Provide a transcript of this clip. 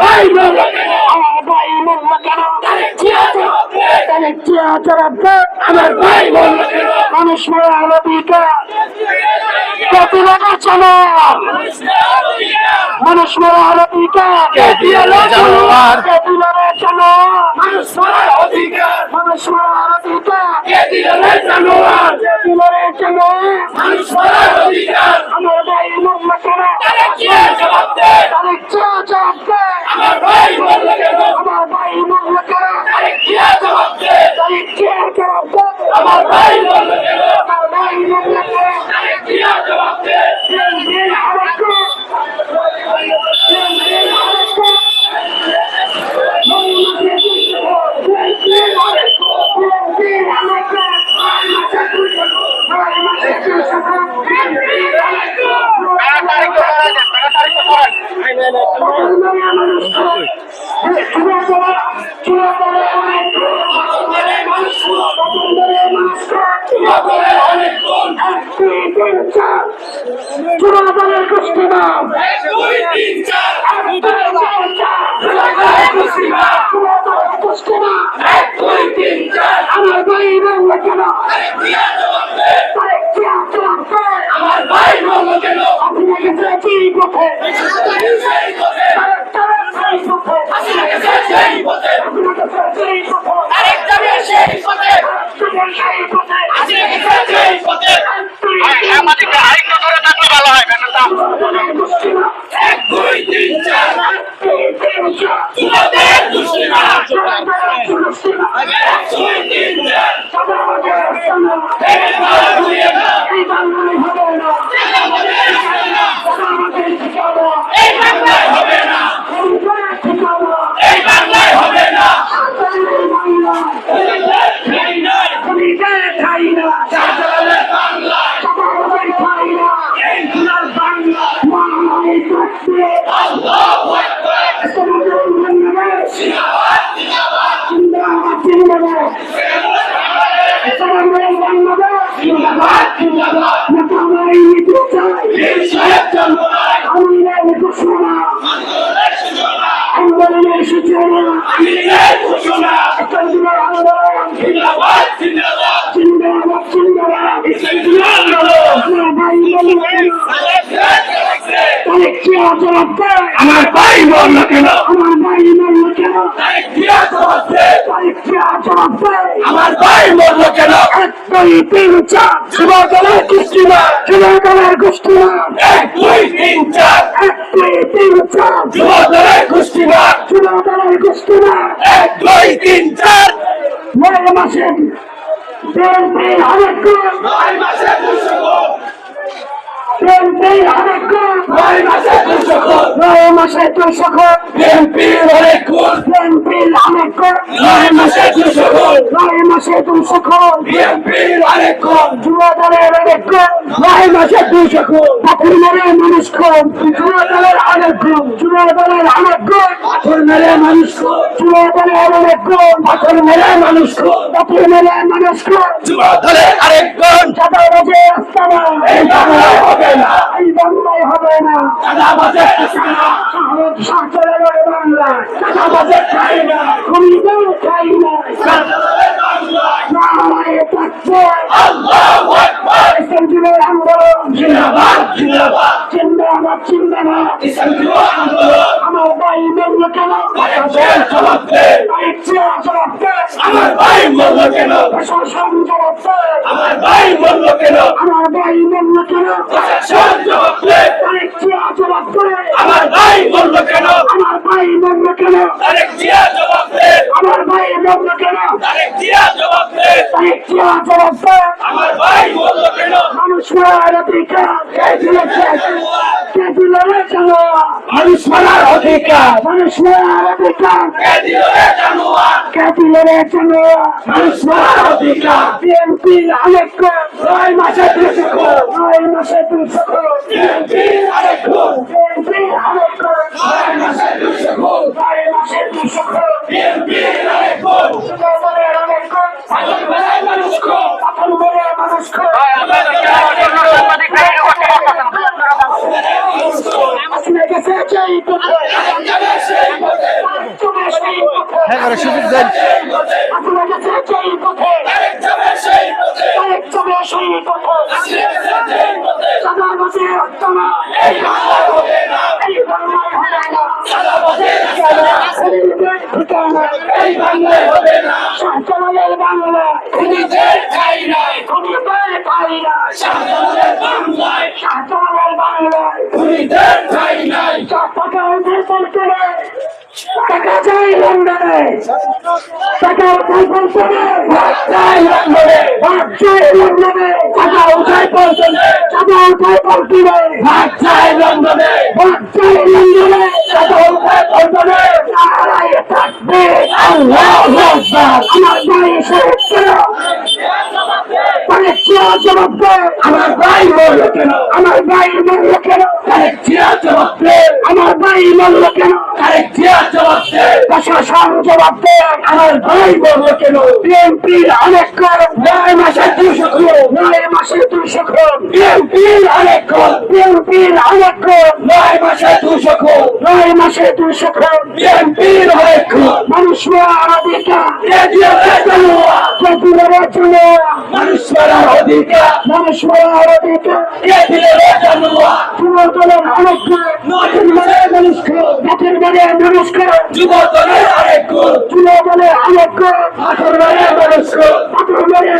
ভাই মরলো কেন? আমার ভাই মরলো কেন? আমার ভাই মরলো কেন? মানুষ মরা হলো বিকার, প্রতিবাদের চলো। মানুষ মরা হলো বিকার, জানোয়ার চলো। মানুষ মরার অধিকার, মানুষ মরা হলো বিকার, জানোয়ার চলো। মানুষ মরার অধিকার, আমার ভাই মরলো কেন? জবাব দে, জবাব দে। আমার ভাই মরলো কেন? আমার ভাই মরলো কেন? জবাব দে, জবাব দে। আমার ভাই মরলো কেন? আমার ভাই মরলো কেন? জবাব দে। আমার ভাই মরলো কেন? আমার ভাই মরলো কেন? আপনাকে গেছে এই পথে, আমাদেরকে আরেকটু ধরে থাকলে ভালো হয়। এক দুই তিন চার, তোমাদের দুশ্চিন্তা, এক দুই তিন চার, এই বাংলায় হবে না, এই বাংলায় হবে না। আন্দোলনের সূচনা, আমার ভাই মরলো কেন? আমার ভাই মরলো কেন? আমার ভাই মরলো কেন? এক দুই তিন চার, যুবদলের গোষ্ঠীরা, যুবদলের গোষ্ঠীরা, এক দুই তিন চার, এক দুই তিন চার, যুবদলের গোষ্ঠীরা, যুবদলের গোষ্ঠীরা, এক দুই তিন চার। 9 মাসে বিএনপির অনেক গুণ, 9 মাসে 200 গুণ, বিএনপির অনেক গুণ, 9 মাসে 200 গুণ, 9 মাসে 200 গুণ, বিএনপির অনেক গুণ, বিএনপির অনেক গুণ, 9 মাসে 200 গুণ, 9 মাসে 200 গুণ, বিএনপির অনেক গুণ, যুবদলের অনেক গুণ, 9 মাসে 200 গুণ, পাথর মেরে মানুষ খুন, যুবদলের অনেক গুণ, যুবদলের অনেক গুণ, পাথর মেরে মানুষ খুন, যুবদলের অনেক গুণ, পাথর মেরে মানুষ খুন, পাথর মেরে মানুষ খুন, যুবদলের আরেক গুণ, চাঁদাবাজে আস্তানা, এই বাংলায় হবে না, এই বাংলায় হবে না, চাঁদাবাজে আস্তানা, শাসনের বাংলা, চাঁদাবাজে খাই না, খুনিদের খাই না, শাসনের বাংলায়, নারায়ে তাকবীর, আল্লাহু আকবার, ইসলামের আন্দোলন, জিন্দাবাদ জিন্দাবাদ, জিন্দাবাদ জিন্দাবাদ, ইসলামের আন্দোলন। আমার ভাই মরলো কেন? জবাব দে, জবাব দে। আমার ভাই মরলো কেন? প্রশাসন জবাব দে। আমার ভাই মরলো কেন? আমার ভাই মরলো কেন? প্রশাসন জবাব দে। জবাব দে। আমার ভাই মরলো কেন? আমার ভাই মরলো কেন? জবাব দে। আমার ভাই মরলো কেন? জবাব দে। জবাব দে। আমার ভাই মরলো কেন? মানুষ মারার অধিকার কে দিয়েছে? কে দিল রে জানোয়ার? মানুষ মারার অধিকার, মানুষ মারার অধিকার কে দিল রে জানোয়ার? কে দিল রে জানোয়ার? মানুষ মারার অধিকার। বিএনপির অনেক গুণ, 9 মাসে 200 গুণ, 9 মাসে 200 গুণ, বিএনপির অনেক গুণ, বিএনপির অনেক গুণ, 9 মাসে 200 গুণ, 9 মাসে 200 গুণ, বিএনপির অনেক গুণ, যুবদলের অনেক গুণ, পাথর মেরে মানুষ খুন, পাথর মেরে মানুষ খুন। গেছে সেই পথে, হ্যাঁ করে সুযোগ দেন। আপনারা গেছে যেই পথে আরেক যাবে সেই পথে চাঁদাবাজি হতো না, এই বাংলায় হবে না, এই বাংলায় হবে না, খুনিদের ঠিকানা এই বাংলায় হবে না, শাহজালালের বাংলায় খুনিদের ঠাঁই নাই, খুনিদের ঠাঁই নাই, শাহজালালের বাংলায় খুনিদের ঠাঁই নাই। টাকা উঠাই করে টাকা যায় লন্ডনে, টাকা উঠাই করে ভাত যায় লন্ডনে, ভাত যায় লন্ডনে, টাকা উঠাই পৌঁছনে, টাকা উঠাই পৌঁছনে, ভাত যায় লন্ডনে, ভাত যায় লন্ডনে, টাকা উঠাই পৌঁছনে। নারায়ে তাকবীর, আল্লাহু আকবার। আমার ভাই শহীদ কেন? তারেক জিয়া জবাব দে। আমার ভাই মরল কেন? আমার ভাই মরল কেন? তারেক জিয়া জবাব দে। আমার ভাই মরল কেন? তারেক জিয়া জবাব দে। প্রশাসন জবাব দে। আমার ভাই মরল কেন? বিএনপির অনেক কর 9 মাসে 200 খুন, 9 মাসে 200 খুন, বিএনপির অনেক কর, বিএনপির অনেক কর 9 মাসে 200 খুন, 9 মাসে 200 খুন, বিএনপির অনেক খুন। মানুষ মারার অধিকার রেডিও চালুয়া, চতুরের চালুয়া, মানুষ মারার অধিকার, মানুষ মারার অধিকার রেডিও চালুয়া। যুবদলের অনেক খুন, নতুন মানে মানুষ খুন, নতুন মানে মানুষ খুন, যুবদলের অনেক খুন, যুবদলের অনেক খুন, নতুন মানে মানুষ খুন, নতুন মানে